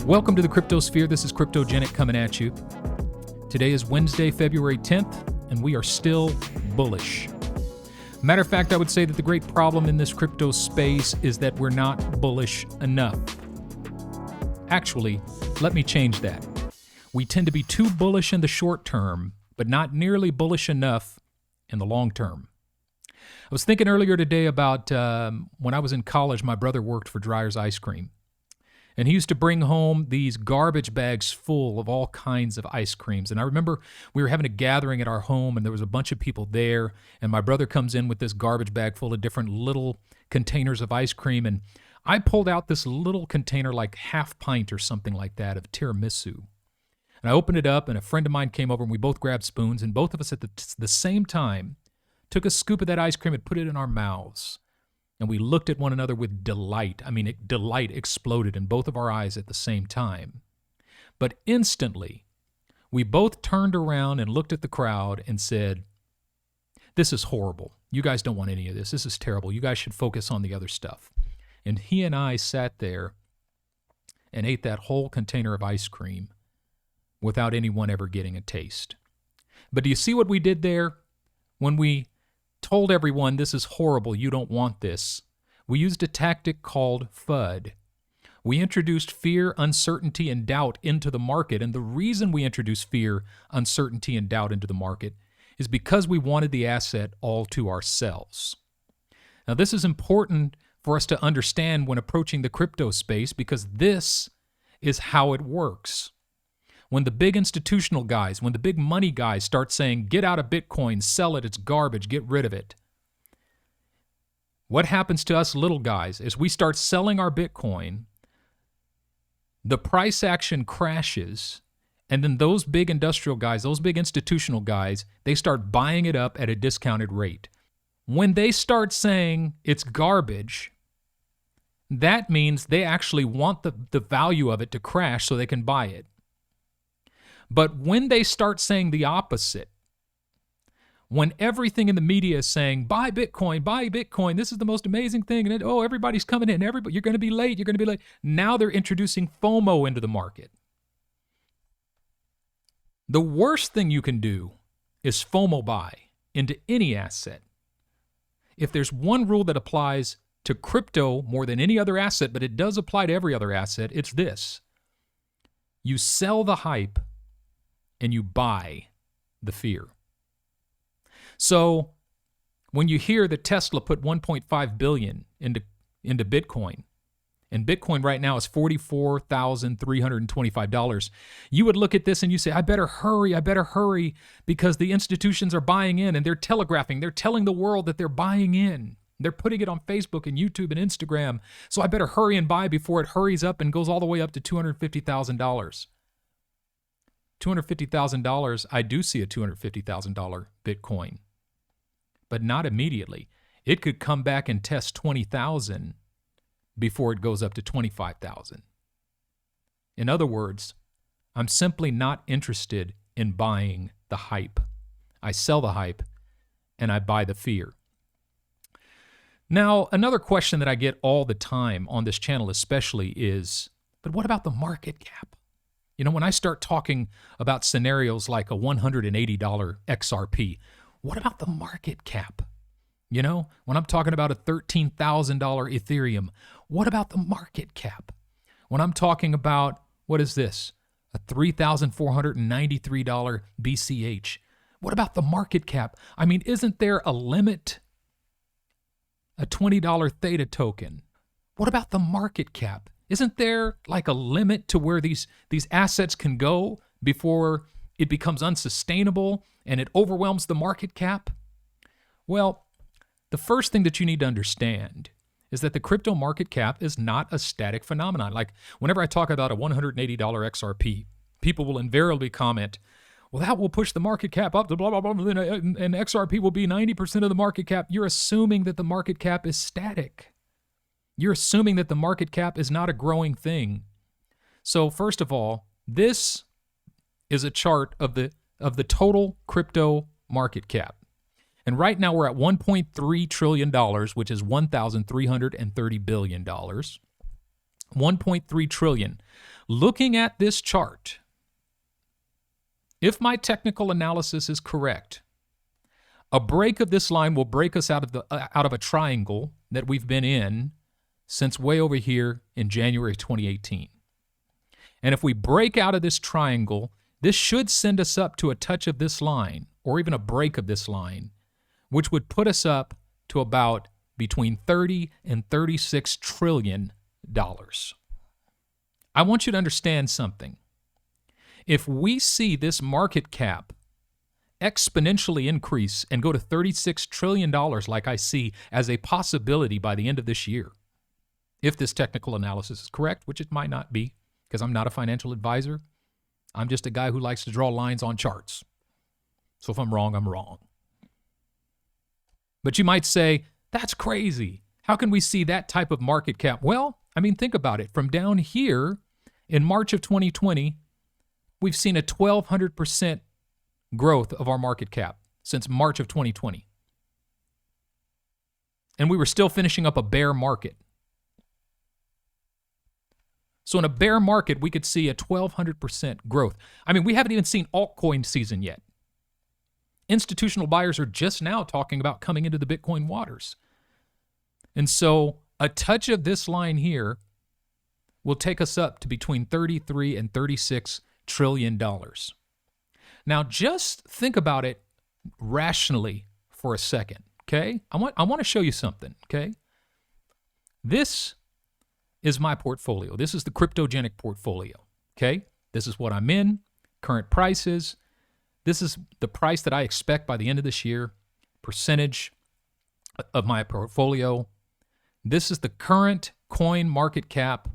Welcome to the Cryptosphere. This is Cryptogenic coming at you. Today is Wednesday, February 10th, and we are still bullish. Matter of fact, I would say that the great problem in this crypto space is that we're not bullish enough. Actually, let me change that. We tend to be too bullish in the short term, but not nearly bullish enough in the long term. I was thinking earlier today about when I was in college, my brother worked for Dreyer's Ice Cream. And he used to bring home these garbage bags full of all kinds of ice creams. And I remember we were having a gathering at our home, and there was a bunch of people there. And my brother comes in with this garbage bag full of different little containers of ice cream. And I pulled out this little container, like half pint or something like that, of tiramisu. And I opened it up, and a friend of mine came over, and we both grabbed spoons. And both of us at the same time took a scoop of that ice cream and put it in our mouths. And we looked at one another with delight. I mean, delight exploded in both of our eyes at the same time. But instantly, we both turned around and looked at the crowd and said, "This is horrible. You guys don't want any of this. This is terrible. You guys should focus on the other stuff." And he and I sat there and ate that whole container of ice cream without anyone ever getting a taste. But do you see what we did there? When we told everyone this is horrible, you don't want this, we used a tactic called FUD. We introduced fear, uncertainty, and doubt into the market. And the reason we introduced fear, uncertainty, and doubt into the market is because we wanted the asset all to ourselves. Now, this is important for us to understand when approaching the crypto space, because this is how it works. When the big institutional guys, when the big money guys start saying, get out of Bitcoin, sell it, it's garbage, get rid of it. What happens to us little guys is we start selling our Bitcoin, the price action crashes, and then those big industrial guys, those big institutional guys, they start buying it up at a discounted rate. When they start saying it's garbage, that means they actually want the value of it to crash so they can buy it. But when they start saying the opposite, when everything in the media is saying, buy Bitcoin, this is the most amazing thing, and everybody's coming in, you're going to be late, now they're introducing FOMO into the market. The worst thing you can do is FOMO buy into any asset. If there's one rule that applies to crypto more than any other asset, but it does apply to every other asset, it's this. You sell the hype and you buy the fear. So when you hear that Tesla put $1.5 billion into Bitcoin, and Bitcoin right now is $44,325, you would look at this and you say, I better hurry, because the institutions are buying in, and they're telegraphing, they're telling the world that they're buying in. They're putting it on Facebook and YouTube and Instagram, so I better hurry and buy before it hurries up and goes all the way up to $250,000. $250,000, I do see a $250,000 Bitcoin, but not immediately. It could come back and test 20,000 before it goes up to 25,000. In other words, I'm simply not interested in buying the hype. I sell the hype and I buy the fear. Now, another question that I get all the time on this channel especially is, but what about the market cap? You know, when I start talking about scenarios like a $180 XRP, what about the market cap? You know, when I'm talking about a $13,000 Ethereum, what about the market cap? When I'm talking about, what is this? A $3,493 BCH. What about the market cap? I mean, isn't there a limit? A $20 THETA token. What about the market cap? Isn't there like a limit to where these assets can go before it becomes unsustainable and it overwhelms the market cap? Well, the first thing that you need to understand is that the crypto market cap is not a static phenomenon. Like whenever I talk about a $180 XRP, people will invariably comment, well, that will push the market cap up to blah, blah, blah, and XRP will be 90% of the market cap. You're assuming that the market cap is static. You're assuming that the market cap is not a growing thing. So first of all, this is a chart of the total crypto market cap. And right now we're at $1.3 trillion, which is $1,330 billion. 1.3 trillion. Looking at this chart, if my technical analysis is correct, a break of this line will break us out of a triangle that we've been in since way over here in January 2018. And if we break out of this triangle, this should send us up to a touch of this line, or even a break of this line, which would put us up to about between 30 and 36 trillion dollars. I want you to understand something. If we see this market cap exponentially increase and go to $36 trillion like I see as a possibility by the end of this year, if this technical analysis is correct, which it might not be, because I'm not a financial advisor. I'm just a guy who likes to draw lines on charts. So if I'm wrong, I'm wrong. But you might say, that's crazy. How can we see that type of market cap? Well, I mean, think about it. From down here in March of 2020, we've seen a 1,200% growth of our market cap since March of 2020. And we were still finishing up a bear market. So in a bear market, we could see a 1,200% growth. I mean, we haven't even seen altcoin season yet. Institutional buyers are just now talking about coming into the Bitcoin waters. And so a touch of this line here will take us up to between 33 and 36 trillion dollars. Now, just think about it rationally for a second, okay? I want to show you something, okay? This is my portfolio. This is the cryptogenic portfolio, okay? This is what I'm in, current prices. This is the price that I expect by the end of this year, percentage of my portfolio. This is the current coin market cap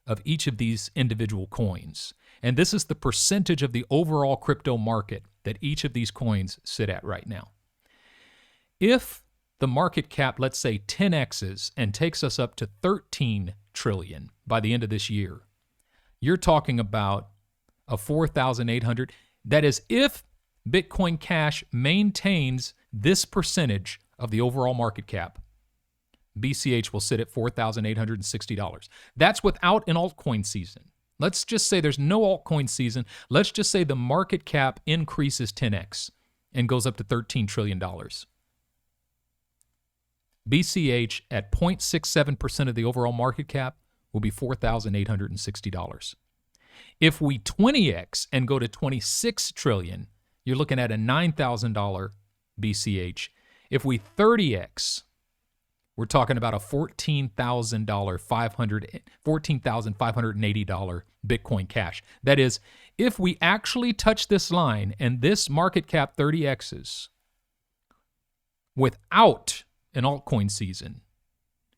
of each of these individual coins. And this is the percentage of the overall crypto market that each of these coins sit at right now. If the market cap, let's say 10x's and takes us up to 13 trillion by the end of this year, you're talking about a 4,800. That is, if Bitcoin Cash maintains this percentage of the overall market cap, BCH will sit at $4,860. That's without an altcoin season. Let's just say there's no altcoin season. Let's just say the market cap increases 10x and goes up to $13 trillion. BCH at 0.67% of the overall market cap will be $4,860. If we 20x and go to 26 trillion, you're looking at a $9,000 BCH. If we 30x, we're talking about a $14,580 Bitcoin Cash. That is, if we actually touch this line and this market cap 30x's without an altcoin season,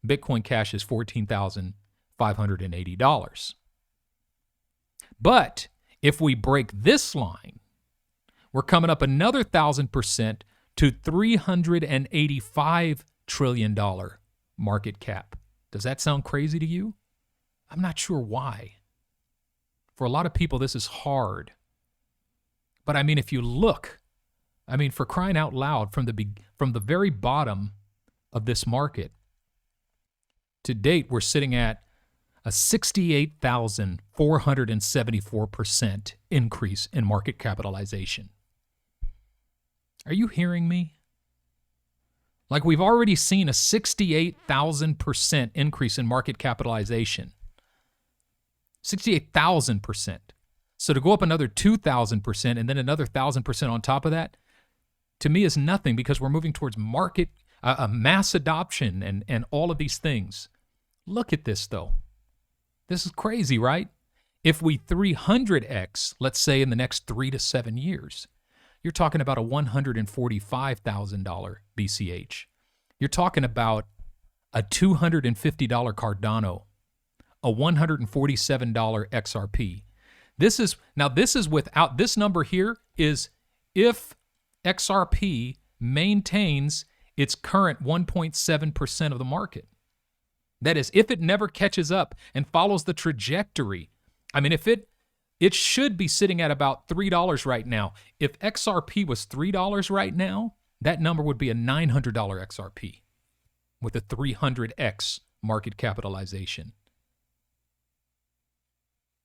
Bitcoin Cash is $14,580. But if we break this line, we're coming up another 1,000% to $385 trillion market cap. Does that sound crazy to you? I'm not sure why. For a lot of people, this is hard. But I mean, if you look, I mean, for crying out loud, from the very bottom of this market, to date, we're sitting at a 68,474% increase in market capitalization. Are you hearing me? Like, we've already seen a 68,000% increase in market capitalization. 68,000%. So to go up another 2,000% and then another 1,000% on top of that, to me is nothing, because we're moving towards market, mass adoption and all of these things. Look at this, though. This is crazy, right? If we 300x, let's say in the next 3 to 7 years, you're talking about a $145,000 BCH. You're talking about a $250 Cardano, a $147 XRP. This is without, this number here is if XRP maintains its current 1.7% of the market. That is, if it never catches up and follows the trajectory. I mean, if it should be sitting at about $3 right now. If XRP was $3 right now, that number would be a $900 XRP with a 300x market capitalization.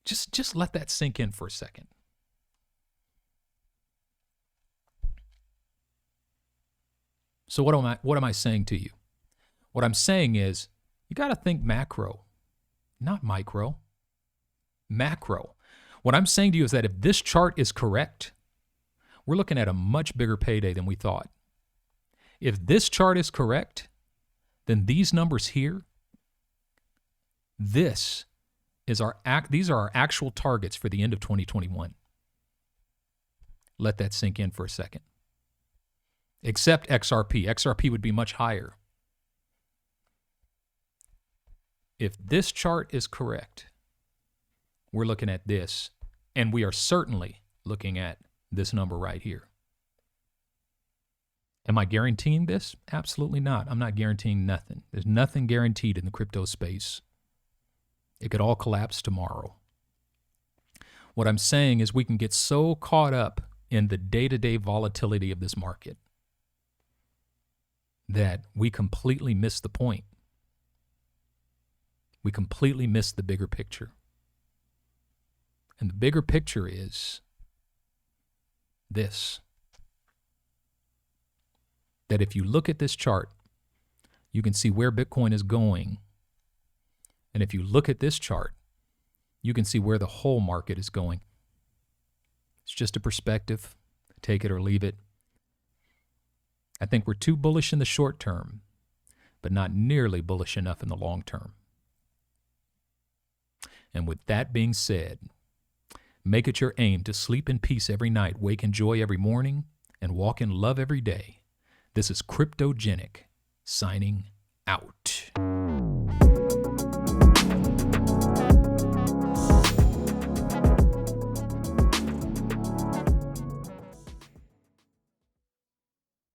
Just let that sink in for a second. So what am I saying to you? What I'm saying is you got to think macro, not micro. Macro. What I'm saying to you is that if this chart is correct, we're looking at a much bigger payday than we thought. If this chart is correct, then these numbers here, these are our actual targets for the end of 2021. Let that sink in for a second. Except XRP. XRP would be much higher. If this chart is correct, we're looking at this, and we are certainly looking at this number right here. Am I guaranteeing this? Absolutely not. I'm not guaranteeing nothing. There's nothing guaranteed in the crypto space. It could all collapse tomorrow. What I'm saying is we can get so caught up in the day-to-day volatility of this market that we completely miss the point. We completely miss the bigger picture. And the bigger picture is this. That if you look at this chart, you can see where Bitcoin is going. And if you look at this chart, you can see where the whole market is going. It's just a perspective. Take it or leave it. I think we're too bullish in the short term, but not nearly bullish enough in the long term. And with that being said, make it your aim to sleep in peace every night, wake in joy every morning, and walk in love every day. This is Cryptogenic, signing out.